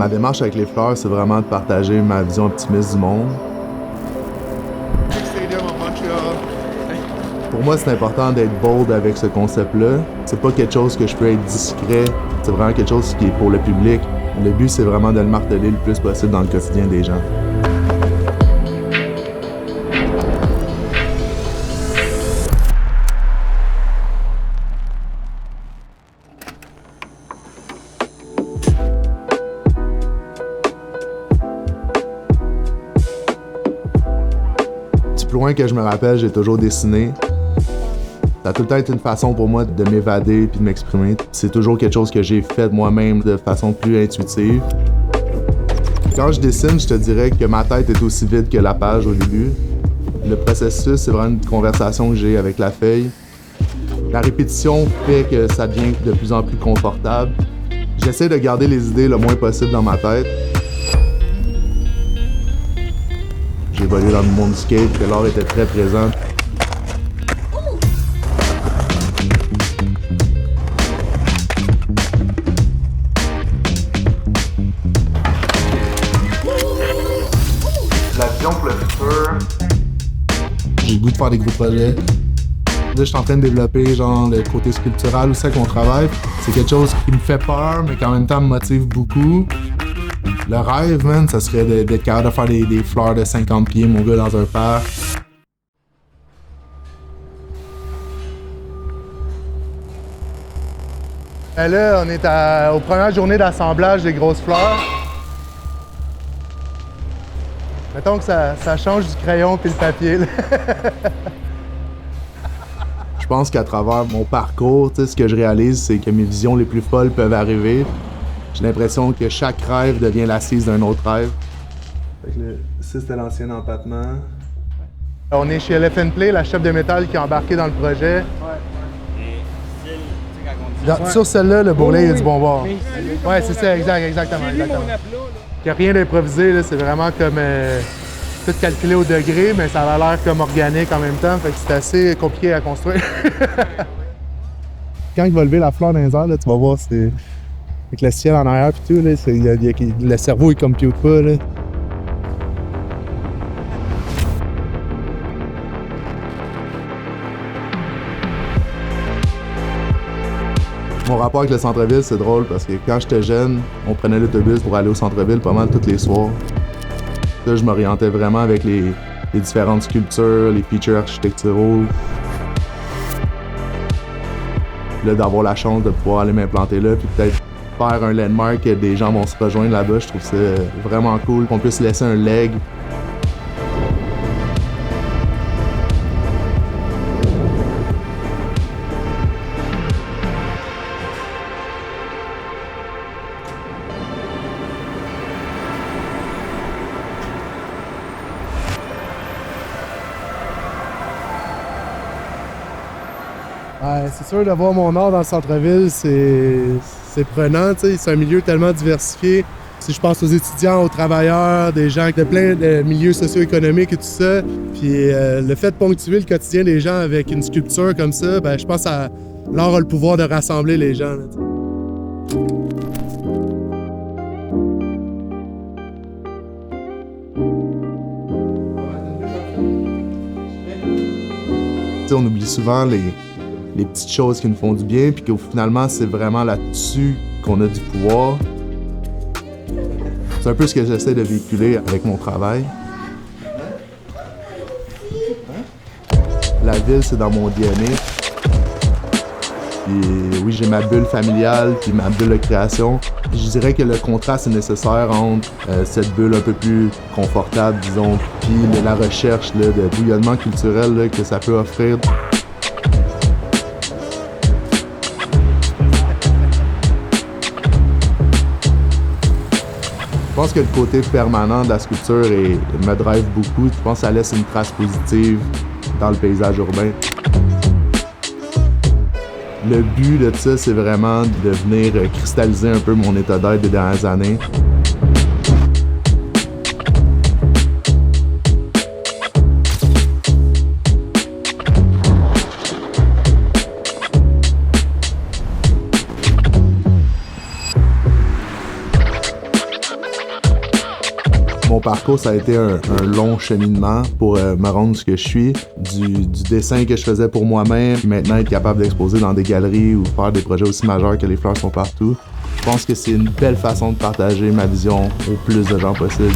Ma démarche avec les fleurs, c'est vraiment de partager ma vision optimiste du monde. Pour moi, c'est important d'être bold avec ce concept-là. C'est pas quelque chose que je peux être discret, c'est vraiment quelque chose qui est pour le public. Le but, c'est vraiment de le marteler le plus possible dans le quotidien des gens. Du plus loin que je me rappelle, j'ai toujours dessiné. Ça a tout le temps été une façon pour moi de m'évader et de m'exprimer. C'est toujours quelque chose que j'ai fait moi-même de façon plus intuitive. Quand je dessine, je te dirais que ma tête est aussi vide que la page au début. Le processus, c'est vraiment une conversation que j'ai avec la feuille. La répétition fait que ça devient de plus en plus confortable. J'essaie de garder les idées le moins possible dans ma tête. J'ai évolué dans le monde du skate, que l'art était très présent. La vision pour le futur. J'ai le goût de faire des gros projets. Là, je suis en train de développer genre le côté sculptural aussi avec mon travail. C'est quelque chose qui me fait peur, mais qui en même temps me motive beaucoup. Le rêve, man, ça serait d'être capable de faire des fleurs de 50 pieds, mon gars, dans un parc. Là, on est aux premières journées d'assemblage des grosses fleurs. Mettons que ça change du crayon puis le papier. Je pense qu'à travers mon parcours, ce que je réalise, c'est que mes visions les plus folles peuvent arriver. J'ai l'impression que chaque rêve devient l'assise d'un autre rêve. Ça, c'était l'ancien empattement. On est chez LF Play, la chef de métal qui a embarqué dans le projet. Sur celle-là, le bourrelet, il y a du bonbon. Ouais, c'est ça, exactement. Il n'y a rien d'improvisé, c'est vraiment comme tout calculé au degré, mais ça a l'air comme organique en même temps, fait que c'est assez compliqué à construire. Quand il va lever la fleur dans les airs, là, tu vas voir, c'est avec le ciel en arrière et tout, là, le cerveau il compute pas. Là. Mon rapport avec le centre-ville, c'est drôle parce que quand j'étais jeune, on prenait l'autobus pour aller au centre-ville pas mal tous les soirs. Là, je m'orientais vraiment avec les différentes sculptures, les features architecturaux. Là, d'avoir la chance de pouvoir aller m'implanter là, puis peut-être faire un landmark que des gens vont se rejoindre là-bas, je trouve ça vraiment cool, qu'on puisse laisser un leg. Ouais, c'est sûr, de voir mon art dans le centre-ville, c'est prenant, tu sais. C'est un milieu tellement diversifié. Si je pense aux étudiants, aux travailleurs, des gens de plein de milieux socio-économiques et tout ça, puis le fait de ponctuer le quotidien des gens avec une sculpture comme ça, ben, je pense que l'art a le pouvoir de rassembler les gens. Là, on oublie souvent les petites choses qui nous font du bien, puis que finalement, c'est vraiment là-dessus qu'on a du pouvoir. C'est un peu ce que j'essaie de véhiculer avec mon travail. La ville, c'est dans mon DNA. Puis oui, j'ai ma bulle familiale, puis ma bulle de création. Je dirais que le contraste est nécessaire entre cette bulle un peu plus confortable, disons, puis la recherche là, de bouillonnement culturel là, que ça peut offrir. Je pense que le côté permanent de la sculpture me drive beaucoup. Je pense que ça laisse une trace positive dans le paysage urbain. Le but de ça, c'est vraiment de venir cristalliser un peu mon état d'être des dernières années. Mon parcours, ça a été un long cheminement pour me rendre où je suis. Du dessin que je faisais pour moi-même, puis maintenant être capable d'exposer dans des galeries ou faire des projets aussi majeurs que les fleurs sont partout. Je pense que c'est une belle façon de partager ma vision au plus de gens possible.